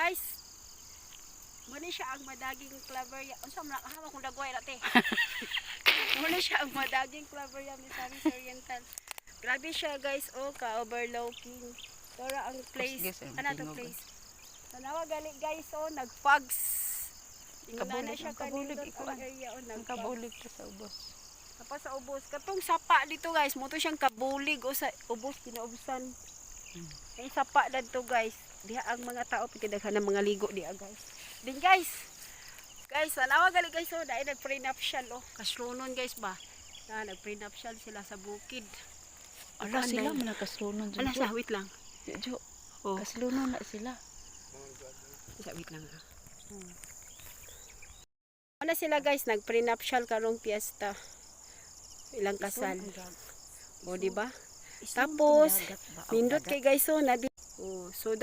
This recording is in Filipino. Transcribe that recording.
Guys, muna siya ang madaging Claveria. Unsa man nakahama kung dagway natin. Muna siya ang madaging Claveria Misamis Oriental. Grabe siya guys, oh, ka-overlooking. Pero ang place, ano to place? Tanawa gali guys, oh, nagpugs. Tingnan na siya kanindot ang area, oh, Kabulig ka sa ubos. Tapos sa ubos, katong sapa dito guys, mo to siyang kabulig o sa ubos kinaubusan. Ay sapa dito guys. Diha ang mga tao pitidaghan ng mga ligo diha guys. Din guys. Guys, tanawa gali guys, oh, dai nag-prenuptial oh. Kaslunon guys ba? Na nag-prenuptial sila sa bukid. Ala sila man nakaslunon Ala sa wait lang. Jo. Oh, Kaslunon na sila. sa wait lang. Ano sila guys, nag-prenuptial karong piyesta. Ilang kasal. O di ba? Tapos nindot kay guys, oh, na oh, so